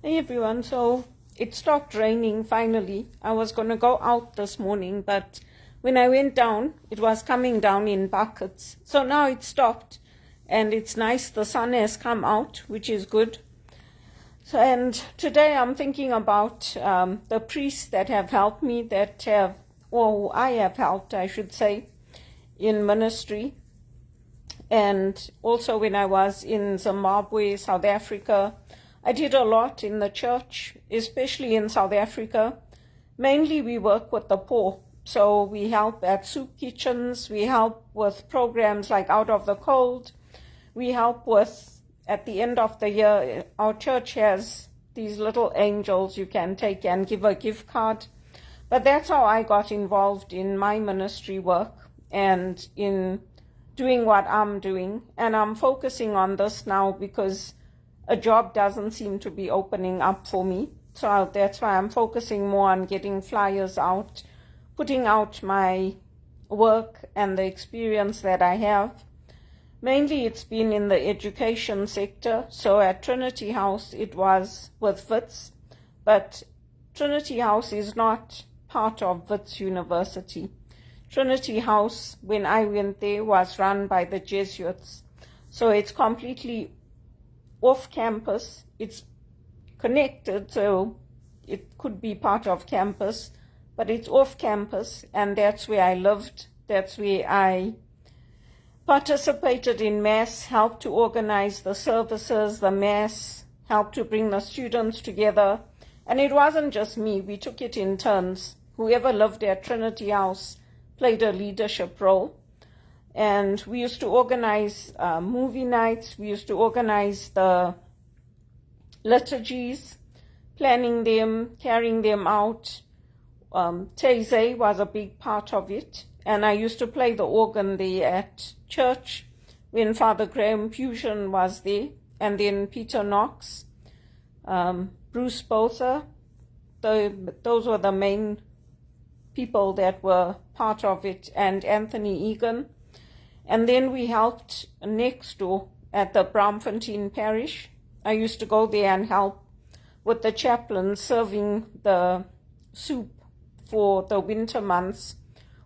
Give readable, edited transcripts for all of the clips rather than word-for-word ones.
Hey everyone, so it stopped raining finally. I was going to go out this morning, but when I went down, it was coming down in buckets. So now it stopped and it's nice. The sun has come out, which is good. So, and today I'm thinking about the priests that have helped me, or I have helped, I should say, in ministry. And also when I was in Zimbabwe, South Africa, I did a lot in the church, especially in South Africa. Mainly we work with the poor. So we help at soup kitchens, we help with programs like Out of the Cold. We help with, at the end of the year, our church has these little angels you can take and give a gift card. But that's how I got involved in my ministry work and in doing what I'm doing. And I'm focusing on this now because a job doesn't seem to be opening up for me. So that's why I'm focusing more on getting flyers out, putting out my work and the experience that I have. Mainly it's been in the education sector. So at Trinity House it was with Wits, but Trinity House is not part of Wits University. Trinity House, when I went there, was run by the Jesuits. So it's completely off campus. It's connected, so it could be part of campus, but it's off campus, and that's where I lived. That's where I participated in Mass, helped to organize the services, the Mass, helped to bring the students together. And it wasn't just me, we took it in turns. Whoever lived at Trinity House played a leadership role. And we used to organize movie nights. We used to organize the liturgies, planning them, carrying them out. Teze was a big part of it. And I used to play the organ there at church when Father Graham Fusion was there. And then Peter Knox, Bruce Botha. Those were the main people that were part of it. And Anthony Egan. And then we helped next door at the Braamfontein Parish. I used to go there and help with the chaplain serving the soup for the winter months.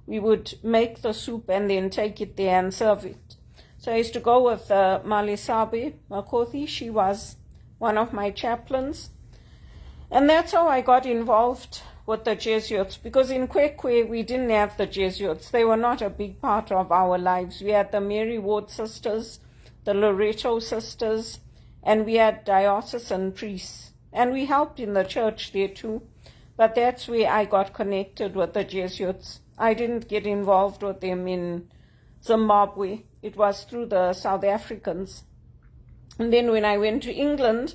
We would make the soup and then take it there and serve it. So I used to go with Malisabe Makothi. She was one of my chaplains. And that's how I got involved with the Jesuits, because in Kwekwe we didn't have the Jesuits. They were not a big part of our lives. We had the Mary Ward sisters, the Loreto sisters, and we had diocesan priests. And we helped in the church there too. But that's where I got connected with the Jesuits. I didn't get involved with them in Zimbabwe. It was through the South Africans. And then when I went to England,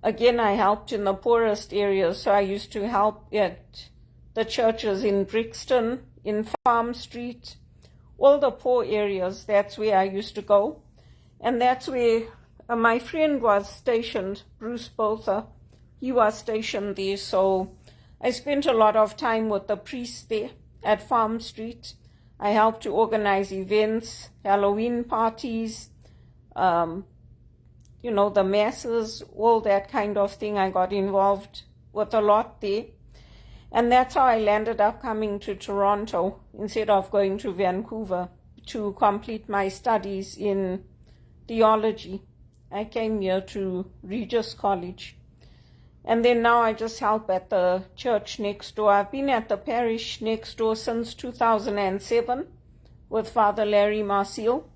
again, I helped in the poorest areas. So I used to help at the churches in Brixton, in Farm Street, all the poor areas. That's where I used to go. And that's where my friend was stationed, Bruce Botha. He was stationed there. So I spent a lot of time with the priests there at Farm Street. I helped to organize events, Halloween parties, the masses, all that kind of thing. I got involved with a lot there. And that's how I landed up coming to Toronto instead of going to Vancouver to complete my studies in theology. I came here to Regis College. And then now I just help at the church next door. I've been at the parish next door since 2007 with Father Larry Marciel.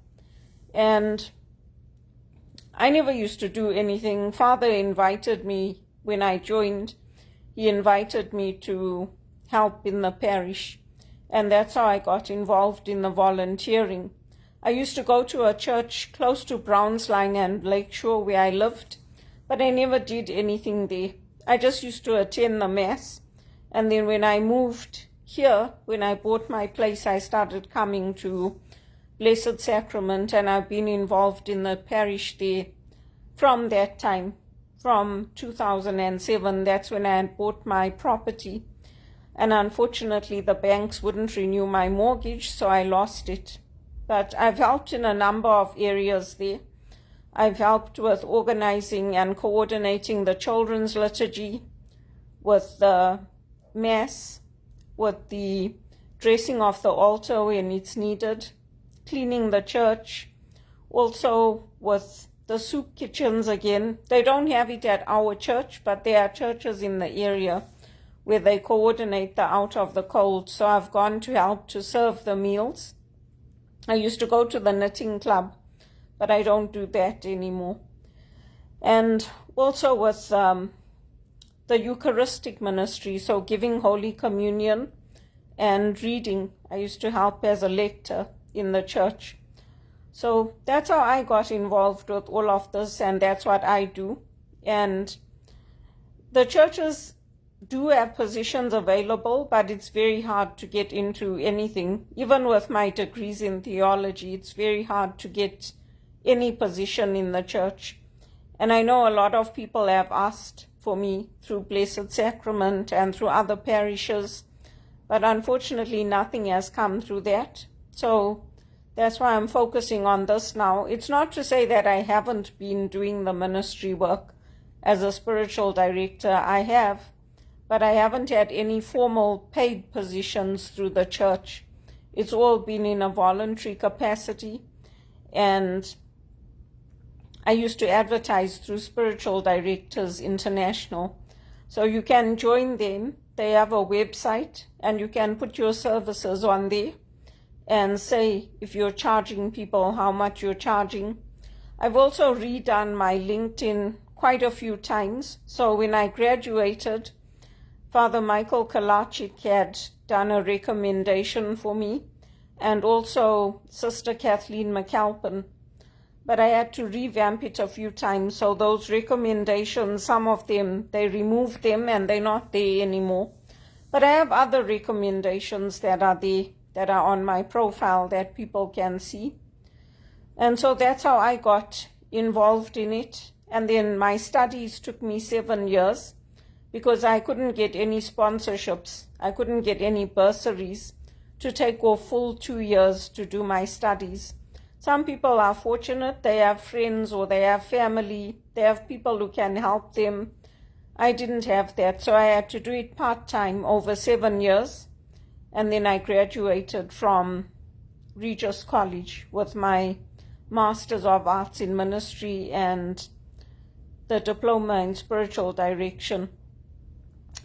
And I never used to do anything. Father invited me when I joined. He invited me to help in the parish. And that's how I got involved in the volunteering. I used to go to a church close to Brownsline and Lakeshore where I lived, but I never did anything there. I just used to attend the Mass. And then when I moved here, when I bought my place, I started coming to Blessed Sacrament, and I've been involved in the parish there from that time, from 2007. That's when I had bought my property. And unfortunately, the banks wouldn't renew my mortgage, so I lost it. But I've helped in a number of areas there. I've helped with organizing and coordinating the children's liturgy, with the Mass, with the dressing of the altar when it's needed, cleaning the church, also with the soup kitchens again. They don't have it at our church, but there are churches in the area where they coordinate the out of the cold. So I've gone to help to serve the meals. I used to go to the knitting club, but I don't do that anymore. And also with the Eucharistic ministry, so giving Holy Communion and reading. I used to help as a lector in the church. So that's how I got involved with all of this, and that's what I do. And the churches do have positions available, but it's very hard to get into anything. Even with my degrees in theology, it's very hard to get any position in the church. And I know a lot of people have asked for me through Blessed Sacrament and through other parishes, but unfortunately nothing has come through that. So that's why I'm focusing on this now. It's not to say that I haven't been doing the ministry work as a spiritual director. I have, but I haven't had any formal paid positions through the church. It's all been in a voluntary capacity, and I used to advertise through Spiritual Directors International. So you can join them. They have a website, and you can put your services on there and say if you're charging people, how much you're charging. I've also redone my LinkedIn quite a few times. So when I graduated, Father Michael Kalachik had done a recommendation for me, and also Sister Kathleen McAlpin. But I had to revamp it a few times. So those recommendations, some of them, they removed them and they're not there anymore. But I have other recommendations that are there, that are on my profile that people can see. And so that's how I got involved in it. And then my studies took me 7 years because I couldn't get any sponsorships. I couldn't get any bursaries to take a full 2 years to do my studies. Some people are fortunate, they have friends or they have family, they have people who can help them. I didn't have that, so I had to do it part-time over 7 years. And then I graduated from Regis College with my Masters of Arts in Ministry and the Diploma in Spiritual Direction.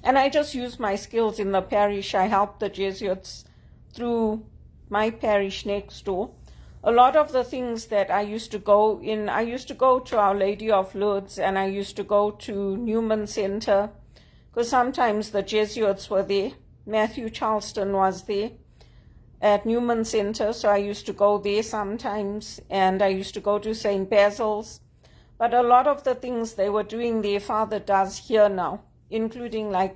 And I just used my skills in the parish. I helped the Jesuits through my parish next door. A lot of the things that I used to go in, I used to go to Our Lady of Lourdes, and I used to go to Newman Center, because sometimes the Jesuits were there. Matthew Charleston was there at Newman Center, so I used to go there sometimes, and I used to go to St. Basil's. But a lot of the things they were doing there, Father does here now, including like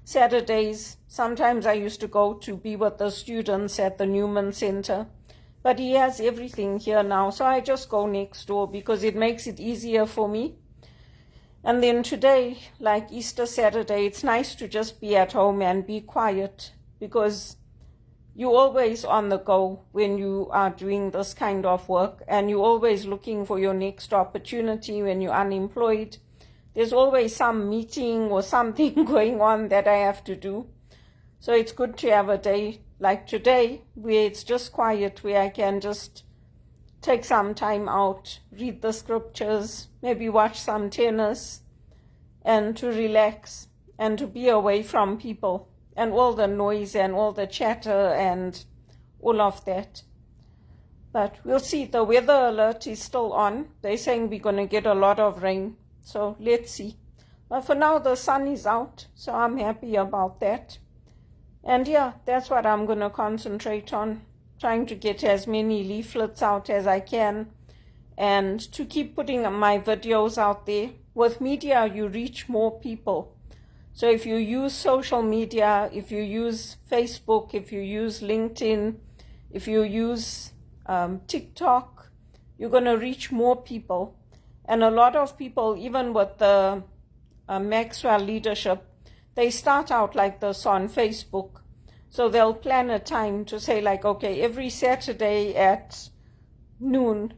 Saturdays. Sometimes I used to go to be with the students at the Newman Center. But he has everything here now, so I just go next door because it makes it easier for me. And then today, like Easter Saturday, it's nice to just be at home and be quiet, because you're always on the go when you are doing this kind of work, and you're always looking for your next opportunity when you're unemployed. There's always some meeting or something going on that I have to do. So it's good to have a day like today where it's just quiet, where I can just take some time out, read the scriptures, maybe watch some tennis, and to relax and to be away from people and all the noise and all the chatter and all of that. But we'll see. The weather alert is still on. They're saying we're going to get a lot of rain, so let's see. But for now, the sun is out, so I'm happy about that. And yeah, that's what I'm going to concentrate on, trying to get as many leaflets out as I can, and to keep putting my videos out there. With media, you reach more people. So if you use social media, if you use Facebook, if you use LinkedIn, if you use TikTok, you're going to reach more people. And a lot of people, even with the Maxwell leadership, they start out like this on Facebook. So they'll plan a time to say like, okay, every Saturday at noon,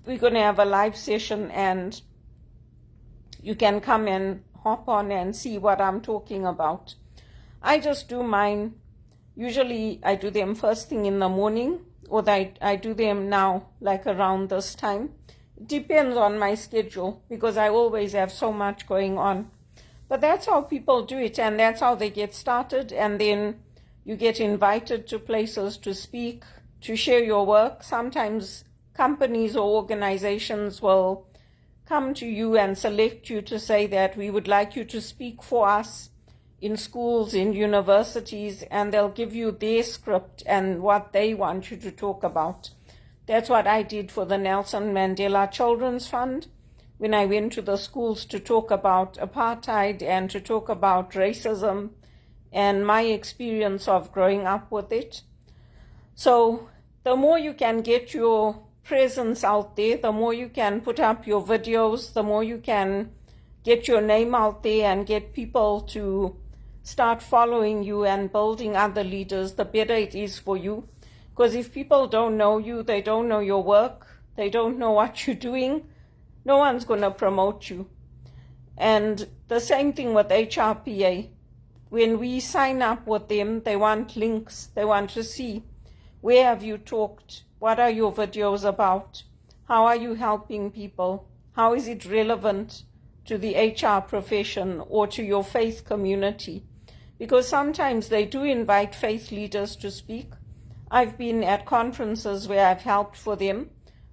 we're going to have a live session, and you can come and hop on and see what I'm talking about. I just do mine. Usually I do them first thing in the morning, or I do them now, like around this time. It depends on my schedule, because I always have so much going on. But that's how people do it, and that's how they get started, and then you get invited to places to speak, to share your work. Sometimes companies or organizations will come to you and select you to say that we would like you to speak for us in schools, in universities, and they'll give you their script and what they want you to talk about. That's what I did for the Nelson Mandela Children's Fund, when I went to the schools to talk about apartheid and to talk about racism and my experience of growing up with it. So the more you can get your presence out there, the more you can put up your videos, the more you can get your name out there and get people to start following you and building other leaders, the better it is for you. Because if people don't know you, they don't know your work, they don't know what you're doing, no one's going to promote you. And the same thing with HRPA. When we sign up with them, they want links. They want to see, where have you talked? What are your videos about? How are you helping people? How is it relevant to the HR profession or to your faith community? Because sometimes they do invite faith leaders to speak. I've been at conferences where I've helped for them,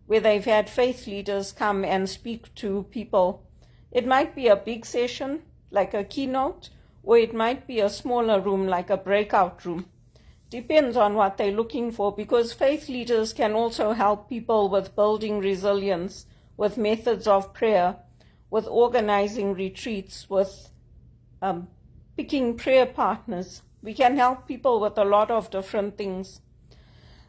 where they've had faith leaders come and speak to people. It might be a big session, like a keynote, or it might be a smaller room, like a breakout room. Depends on what they're looking for, because faith leaders can also help people with building resilience, with methods of prayer, with organizing retreats, with picking prayer partners. We can help people with a lot of different things.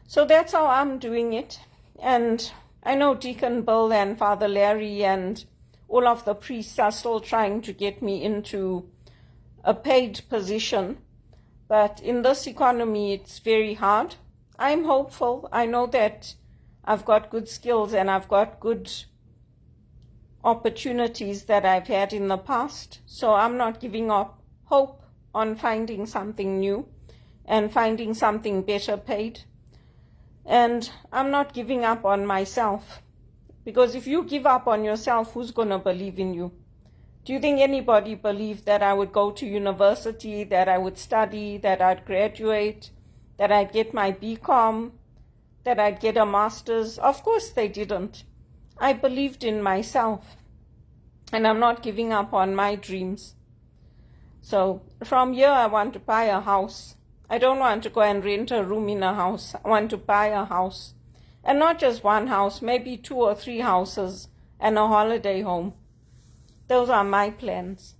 So that's how I'm doing it. And I know Deacon Bill and Father Larry and all of the priests are still trying to get me into a paid position. But in this economy, it's very hard. I'm hopeful. I know that I've got good skills and I've got good opportunities that I've had in the past. So I'm not giving up hope on finding something new and finding something better paid. And I'm not giving up on myself. Because if you give up on yourself, who's going to believe in you? Do you think anybody believed that I would go to university, that I would study, that I'd graduate, that I'd get my BCom, that I'd get a master's? Of course they didn't. I believed in myself, and I'm not giving up on my dreams. So from here, I want to buy a house. I don't want to go and rent a room in a house. I want to buy a house. And not just one house, maybe 2 or 3 houses and a holiday home. Those are my plans.